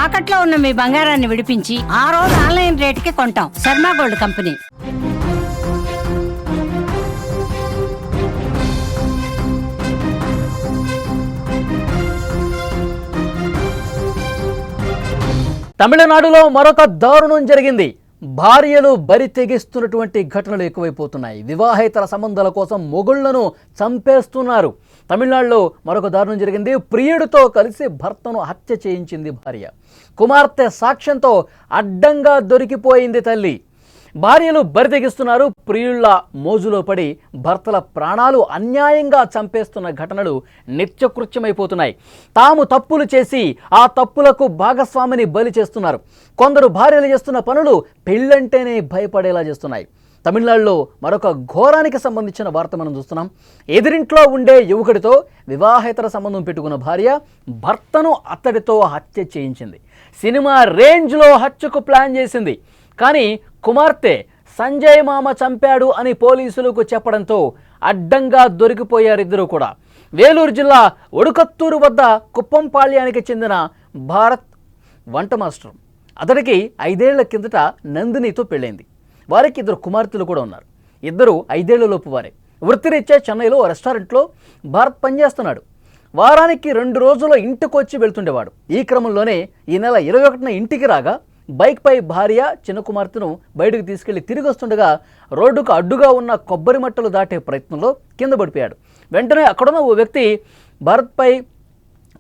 తాకట్లో ఉన్న మీ బంగారాన్ని విడిపించి ఆ రోజు ఆన్లైన్ రేటుకి కొంటాం. Sharma gold company. తమిళనాడులో మరొక దారుణం జరిగింది. భార్యలు బరి తెగిస్తున్నటువంటి ఘటనలు ఎక్కువైపోతున్నాయి. వివాహేతర సంబంధాల కోసం మొగుళ్లను చంపేస్తున్నారు. తమిళనాడులో మరొక దారుణం జరిగింది. ప్రియుడితో కలిసి భర్తను హత్య చేయించింది భార్య. కుమార్తె సాక్ష్యంతో అడ్డంగా దొరికిపోయింది తల్లి. భార్యలు బరి తెగిస్తున్నారు. ప్రియుళ్ల మోజులో పడి భర్తల ప్రాణాలు అన్యాయంగా చంపేస్తున్న ఘటనలు నిత్యకృత్యమైపోతున్నాయి. తాము తప్పులు చేసి ఆ తప్పులకు భాగస్వామిని బలి చేస్తున్నారు. కొందరు భార్యలు చేస్తున్న పనులు పెళ్ళంటేనే భయపడేలా చేస్తున్నాయి. తమిళనాడులో మరొక ఘోరానికి సంబంధించిన వార్త మనం చూస్తున్నాం. ఎదిరింట్లో ఉండే యువకుడితో వివాహేతర సంబంధం పెట్టుకున్న భార్య భర్తను అతడితో హత్య చేయించింది. సినిమా రేంజ్లో హత్యకు ప్లాన్ చేసింది. కానీ కుమార్తె సంజయ్ మామ చంపాడు అని పోలీసులకు చెప్పడంతో అడ్డంగా దొరికిపోయారు ఇద్దరు కూడా. వేలూరు జిల్లా ఒడుకత్తూరు వద్ద కుప్పంపాళ్యానికి చెందిన భారత్ వంట మాస్టర్. అతడికి 5 ఏళ్ల కిందట నందినితో పెళ్ళైంది. వారికి 2 కుమార్తెలు కూడా ఉన్నారు. ఇద్దరు 5 ఏళ్లలోపు వారే. వృత్తిరీత్యా చెన్నైలో రెస్టారెంట్లో భారత్ పనిచేస్తున్నాడు. వారానికి 2 రోజుల్లో ఇంటికి వచ్చి వెళ్తుండేవాడు. ఈ క్రమంలోనే ఈ నెల 21న ఇంటికి రాగా బైక్పై భార్య చిన్న కుమార్తెను బయటకు తీసుకెళ్లి తిరిగి వస్తుండగా రోడ్డుకు అడ్డుగా ఉన్న కొబ్బరి మట్టలు దాటే ప్రయత్నంలో కింద పడిపోయాడు. వెంటనే అక్కడున్న ఓ వ్యక్తి భారత్పై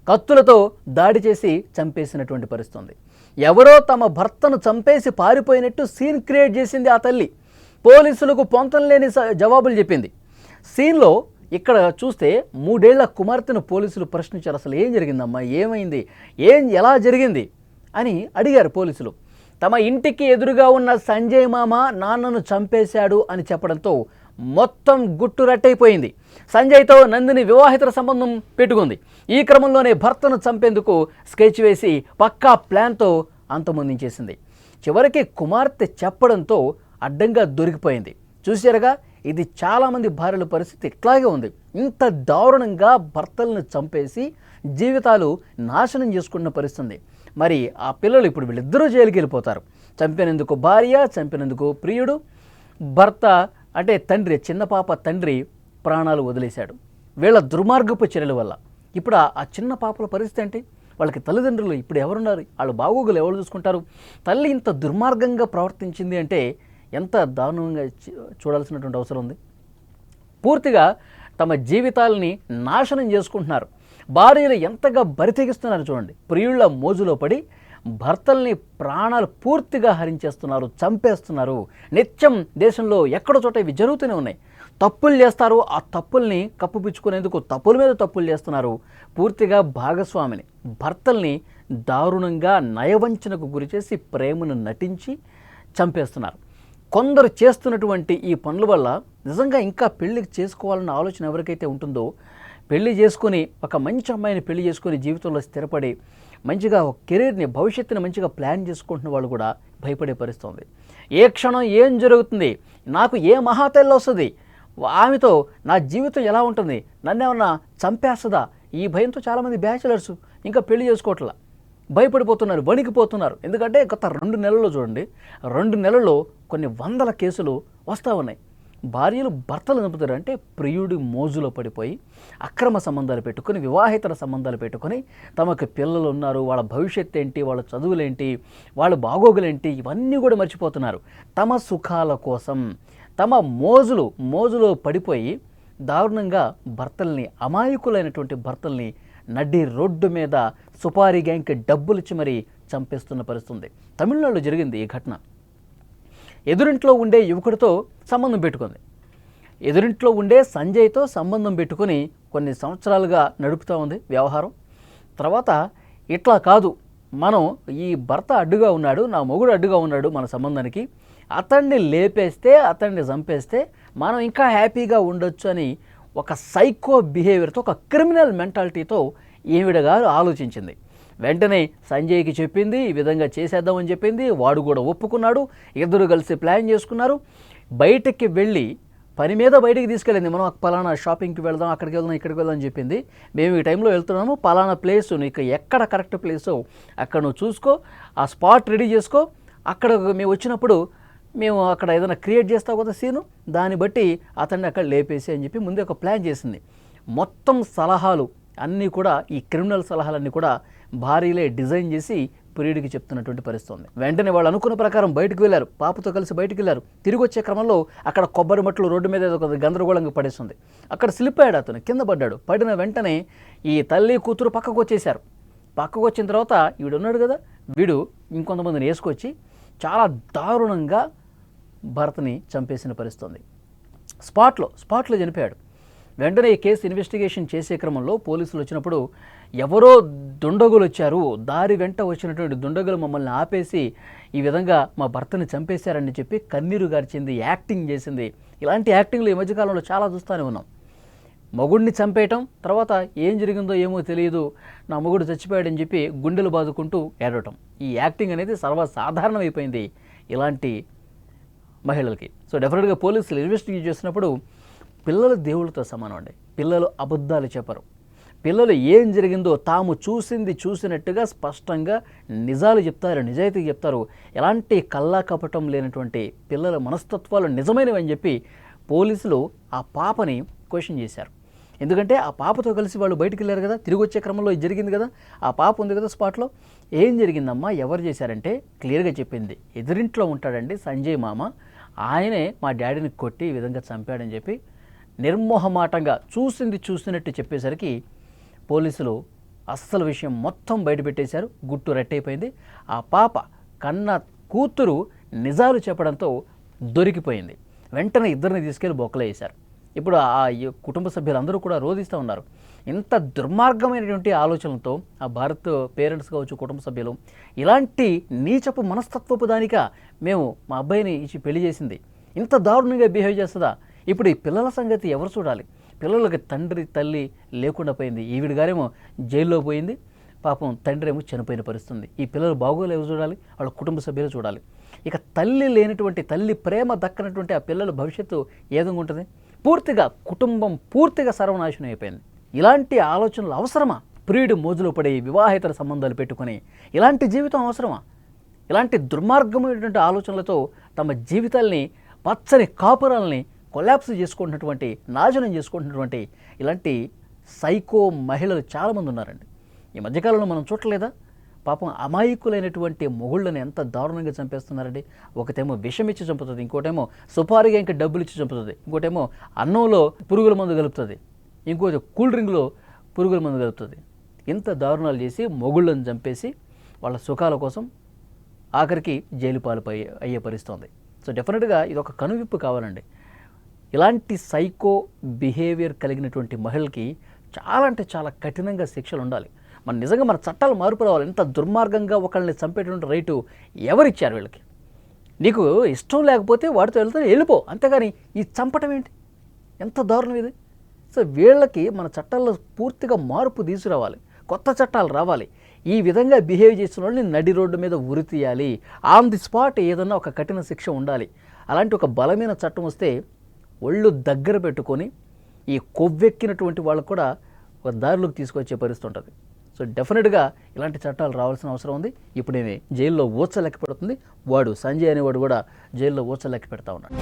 కత్తులతో దాడి చేసి చంపేసినటువంటి పరిస్థితి ఉంది. ఎవరో తమ భర్తను చంపేసి పారిపోయినట్టు సీన్ క్రియేట్ చేసింది ఆ తల్లి. పోలీసులకు పొంతం లేని జవాబులు చెప్పింది. సీన్లో ఇక్కడ చూస్తే 3 ఏళ్ల కుమార్తెను పోలీసులు ప్రశ్నించారు. అసలు ఏం జరిగిందమ్మా, ఏమైంది, ఎలా జరిగింది అని అడిగారు పోలీసులు. తమ ఇంటికి ఎదురుగా ఉన్న సంజయ్ మామ నాన్నను చంపేశాడు అని చెప్పడంతో మొత్తం గుట్టు రట్టయిపోయింది. సంజయ్తో నందిని వివాహితర సంబంధం పెట్టుకుంది. ఈ క్రమంలోనే భర్తను చంపేందుకు స్కెచ్ వేసి పక్కా ప్లాన్తో అంతమొందించేసింది. చివరికి కుమార్తె చెప్పడంతో అడ్డంగా దొరికిపోయింది. చూశారుగా, ఇది చాలామంది భార్యల పరిస్థితి ఇట్లాగే ఉంది. ఇంత దారుణంగా భర్తలను చంపేసి జీవితాలు నాశనం చేసుకున్న పరిస్థితి. మరి ఆ పిల్లలు ఇప్పుడు వీళ్ళిద్దరూ జైలుకి వెళ్ళిపోతారు. చంపినందుకు భార్య, చంపినందుకు ప్రియుడు. భర్త అంటే తండ్రి, చిన్న పాప తండ్రి ప్రాణాలు వదిలేశాడు వీళ్ళ దుర్మార్గపు చర్యల వల్ల. ఇప్పుడు ఆ చిన్న పాపల పరిస్థితి ఏంటి? వాళ్ళకి తల్లిదండ్రులు ఇప్పుడు ఎవరున్నారు? వాళ్ళ బాగోగులు ఎవరు చూసుకుంటారు? తల్లి ఇంత దుర్మార్గంగా ప్రవర్తించింది అంటే ఎంత దారుణంగా చూడాల్సినటువంటి అవసరం ఉంది. పూర్తిగా తమ జీవితాలని నాశనం చేసుకుంటున్నారు. భార్యలు ఎంతగా బరితెగిస్తున్నారు చూడండి. ప్రియుళ్ళ మోజులో పడి భర్తల్ని ప్రాణాలు పూర్తిగా హరించేస్తున్నారు, చంపేస్తున్నారు. నిత్యం దేశంలో ఎక్కడో చోట ఇవి జరుగుతూనే ఉన్నాయి. తప్పులు చేస్తారు, ఆ తప్పుల్ని కప్పుపుచ్చుకునేందుకు తప్పుల మీద తప్పులు చేస్తున్నారు. పూర్తిగా భాగస్వామిని, భర్తల్ని దారుణంగా నయవంచనకు గురిచేసి ప్రేమను నటించి చంపేస్తున్నారు. కొందరు చేస్తున్నటువంటి ఈ పనుల వల్ల నిజంగా ఇంకా పెళ్లి చేసుకోవాలన్న ఆలోచన ఎవరికైతే ఉంటుందో, పెళ్లి చేసుకుని ఒక మంచి అమ్మాయిని పెళ్లి చేసుకుని జీవితంలో స్థిరపడి మంచిగా ఒక కెరీర్ని, భవిష్యత్తుని మంచిగా ప్లాన్ చేసుకుంటున్న వాళ్ళు కూడా భయపడే పరిస్థితి ఉంది. ఏ క్షణం ఏం జరుగుతుంది, నాకు ఏ మహాతల్లి వస్తుంది, ఆమెతో నా జీవితం ఎలా ఉంటుంది, నన్నేమన్నా చంపేస్తుందా, ఈ భయంతో చాలామంది బ్యాచిలర్స్ ఇంకా పెళ్లి చేసుకోవట్లా భయపడిపోతున్నారు, వణికిపోతున్నారు. ఎందుకంటే గత 2 నెలల్లో చూడండి, 2 నెలల్లో కొన్ని వందల కేసులు వస్తూ ఉన్నాయి. భార్యలు భర్తలు చంపుతారు అంటే ప్రియుడి మోజులో పడిపోయి అక్రమ సంబంధాలు పెట్టుకొని, వివాహేతర సంబంధాలు పెట్టుకొని తమకు పిల్లలు ఉన్నారు, వాళ్ళ భవిష్యత్తు ఏంటి, వాళ్ళ చదువులేంటి, వాళ్ళ బాగోగులేంటి, ఇవన్నీ కూడా మర్చిపోతున్నారు. తమ సుఖాల కోసం తమ మోజులో పడిపోయి దారుణంగా భర్తల్ని, అమాయకులైనటువంటి భర్తల్ని నడి రోడ్డు మీద సుపారీ గ్యాంగ్కి డబ్బులు ఇచ్చి మరీ చంపేస్తున్న పరిస్థితి. తమిళనాడులో జరిగింది ఈ ఘటన. ఎదురింట్లో ఉండే యువకుడితో సంబంధం పెట్టుకుంది. ఎదురింట్లో ఉండే సంజయ్తో సంబంధం పెట్టుకుని కొన్ని సంవత్సరాలుగా నడుపుతూ ఉంది వ్యవహారం. తర్వాత ఇట్లా కాదు, మనం ఈ భర్త అడ్డుగా ఉన్నాడు, నా మొగుడు అడ్డుగా ఉన్నాడు మన సంబంధానికి, అతన్ని లేపేస్తే, అతన్ని చంపేస్తే మనం ఇంకా హ్యాపీగా ఉండొచ్చు అని ఒక సైకో బిహేవియర్తో, ఒక క్రిమినల్ మెంటాలిటీతో ఈవిడ గారు ఆలోచించింది. వెంటనే సంజయ్కి చెప్పింది, ఈ విధంగా చేసేద్దామని చెప్పింది. వాడు కూడా ఒప్పుకున్నాడు. ఇద్దరు కలిసి ప్లాన్ చేసుకున్నారు. బయటకి వెళ్ళి పని మీద బయటికి తీసుకెళ్ళింది. మనం పలానా షాపింగ్కి వెళ్దాం, అక్కడికి వెళ్దాం, ఇక్కడికి వెళ్దాం అని చెప్పింది. మేము ఈ టైంలో వెళ్తున్నాము, పలానా ప్లేసు నీకు ఎక్కడ కరెక్ట్ ప్లేసో అక్కడ నువ్వు చూసుకో, ఆ స్పాట్ రెడీ చేసుకో, అక్కడ మేము వచ్చినప్పుడు మేము అక్కడ ఏదైనా క్రియేట్ చేస్తావు కదా సీను, దాన్ని బట్టి అతన్ని అక్కడ లేపేసి అని చెప్పి ముందే ఒక ప్లాన్ చేసింది. మొత్తం సలహాలు అన్నీ కూడా, ఈ క్రిమినల్ సలహాలన్నీ కూడా భార్యలే డిజైన్ చేసి ప్రియుడికి చెప్తున్నటువంటి పరిస్థితి ఉంది. వెంటనే వాళ్ళు అనుకున్న ప్రకారం బయటకు వెళ్ళారు, పాపతో కలిసి బయటకు వెళ్ళారు. తిరిగి వచ్చే క్రమంలో అక్కడ కొబ్బరి మట్లు రోడ్డు మీద ఏదో ఒక గందరగోళంగా పడేస్తుంది. అక్కడ స్లిప్ అయ్యాడు, అతను కింద పడ్డాడు. పడిన వెంటనే ఈ తల్లి కూతురు పక్కకు వచ్చేసారు. పక్కకు వచ్చిన తర్వాత వీడు ఉన్నాడు కదా, వీడు ఇంకొంతమందిని వేసుకొచ్చి చాలా దారుణంగా భర్తని చంపేసిన పరిస్థితి ఉంది. స్పాట్లో చనిపోయాడు. వెంటనే ఈ కేసు ఇన్వెస్టిగేషన్ చేసే క్రమంలో పోలీసులు వచ్చినప్పుడు ఎవరో దుండగులు వచ్చారు, దారి వెంట వచ్చినటువంటి దుండగులు మమ్మల్ని ఆపేసి ఈ విధంగా మా భర్తని చంపేశారని చెప్పి కన్నీరు గార్చింది, యాక్టింగ్ చేసింది. ఇలాంటి యాక్టింగ్లు ఈ మధ్యకాలంలో చాలా చూస్తూనే ఉన్నాం. మొగుడిని చంపేయటం, తర్వాత ఏం జరిగిందో ఏమో తెలియదు, నా మొగుడు చచ్చిపోయాడని చెప్పి గుండెలు బాదుకుంటూ ఏడవటం. ఈ యాక్టింగ్ అనేది సర్వసాధారణం అయిపోయింది ఇలాంటి మహిళలకి. సో డెఫినెట్గా పోలీసులు ఇన్వెస్టిగేట్ చేసినప్పుడు పిల్లలు దేవుళ్ళతో సమానం అండి. పిల్లలు అబద్ధాలు చెప్పరు. పిల్లలు ఏం జరిగిందో తాము చూసినట్టుగా స్పష్టంగా నిజాలు చెప్తారు, నిజాయితీ చెప్తారు. ఎలాంటి కల్లా కపటం లేనటువంటి పిల్లల మనస్తత్వాలు నిజమైనవి అని చెప్పి పోలీసులు ఆ పాపని క్వశ్చన్ చేశారు. ఎందుకంటే ఆ పాపతో కలిసి వాళ్ళు బయటికి వెళ్ళారు కదా, తిరిగి వచ్చే క్రమంలో ఇది జరిగింది కదా, ఆ పాప ఉంది కదా స్పాట్లో. ఏం జరిగిందమ్మా, ఎవరు చేశారంటే క్లియర్గా చెప్పింది. ఎదురింట్లో ఉంటాడండి సంజయ్ మామ, ఆయనే మా డాడీని కొట్టి ఈ విధంగా చంపాడని చెప్పి నిర్మోహమాటంగా చూసినట్టు చెప్పేసరికి పోలీసులు అస్సలు విషయం మొత్తం బయటపెట్టేశారు. గుట్టు రట్టయిపోయింది. ఆ పాప కన్న కూతురు నిజాలు చెప్పడంతో దొరికిపోయింది. వెంటనే ఇద్దరిని తీసుకెళ్లి బొక్కలో వేశారు. ఇప్పుడు ఆ కుటుంబ సభ్యులందరూ కూడా రోధిస్తూ ఉన్నారు. ఇంత దుర్మార్గమైనటువంటి ఆలోచనలతో ఆ భారత్ పేరెంట్స్ కావచ్చు, కుటుంబ సభ్యులు ఇలాంటి నీచపు మనస్తత్వపు దానిక మేము మా అబ్బాయిని ఇచ్చి పెళ్లి చేసింది, ఇంత దారుణంగా బిహేవ్ చేస్తుందా? ఇప్పుడు ఈ పిల్లల సంగతి ఎవరు చూడాలి? పిల్లలకి తండ్రి తల్లి లేకుండా పోయింది. ఈవిడ గారేమో జైల్లో పోయింది, పాపం తండ్రి ఏమో చనిపోయిన పరిస్థితుంది. ఈ పిల్లలు బాగోలు ఎవరు చూడాలి? వాళ్ళ కుటుంబ సభ్యులు చూడాలి. ఇక తల్లి లేనటువంటి, తల్లి ప్రేమ దక్కనటువంటి ఆ పిల్లల భవిష్యత్తు ఏ విధంగా ఉంటుంది? పూర్తిగా కుటుంబం పూర్తిగా సర్వనాశనం అయిపోయింది. ఇలాంటి ఆలోచనలు అవసరమా? ప్రియుడు మోజులో పడి వివాహేతర సంబంధాలు పెట్టుకొని ఇలాంటి జీవితం అవసరమా? ఇలాంటి దుర్మార్గమైనటువంటి ఆలోచనలతో తమ జీవితాల్ని, పచ్చని కాపురాలని కొలాప్స్ చేసుకుంటున్నటువంటి, నాశనం చేసుకుంటున్నటువంటి ఇలాంటి సైకో మహిళలు చాలామంది ఉన్నారండి. ఈ మధ్యకాలంలో మనం చూడలేదా? పాపం అమాయకులైనటువంటి మొగుళ్ళని ఎంత దారుణంగా చంపేస్తున్నారండి. ఒకటేమో విషం ఇచ్చి చంపుతుంది, ఇంకోటేమో సుపారీగా ఇంకా డబ్బులు ఇచ్చి చంపుతుంది, ఇంకోటేమో అన్నంలో పురుగుల మందు కలుపుతుంది, ఇంకోటి కూల్ డ్రింక్లో పురుగుల మందు కలుపుతుంది. ఇంత దారుణాలు చేసి మొగుళ్ళని చంపేసి వాళ్ళ సుఖాల కోసం ఆఖరికి జైలు పాలపై అయ్యే పరిస్థితుంది. సో డెఫినెట్గా ఇది ఒక కనువిప్పు కావాలండి. ఇలాంటి సైకో బిహేవియర్ కలిగినటువంటి మహిళకి చాలా అంటే చాలా కఠినంగా శిక్షలు ఉండాలి. నిజంగా మన చట్టాలు మార్పు రావాలి. ఇంత దుర్మార్గంగా ఒకళ్ళని చంపేటువంటి రైటు ఎవరిచ్చారు వీళ్ళకి? నీకు ఇష్టం లేకపోతే వాడితో వెళ్ళిపో, అంతేగాని ఈ చంపటం ఏంటి? ఎంత దారుణం ఇది! సో వీళ్ళకి మన చట్టాల్లో పూర్తిగా మార్పు తీసుకురావాలి, కొత్త చట్టాలు రావాలి. ఈ విధంగా బిహేవ్ చేసిన వాళ్ళని నడి రోడ్డు మీద ఉరి తీయాలి. ఆన్ ది స్పాట్ ఏదన్నా ఒక కఠిన శిక్ష ఉండాలి. అలాంటి ఒక బలమైన చట్టం వస్తే ఒళ్ళు దగ్గర పెట్టుకొని ఈ కొవ్వెక్కినటువంటి వాళ్ళకు కూడా ఒక దారిలోకి తీసుకొచ్చే పరిస్థితి ఉంటుంది. సో డెఫినెట్గా ఇలాంటి చట్టాలు రావాల్సిన అవసరం ఉంది. ఇప్పుడు నేను జైల్లో ఊచ లెక్క పెడుతుంది, వాడు సంజయ్ అనేవాడు కూడా జైల్లో ఊచ లెక్క పెడతా ఉన్నాడు.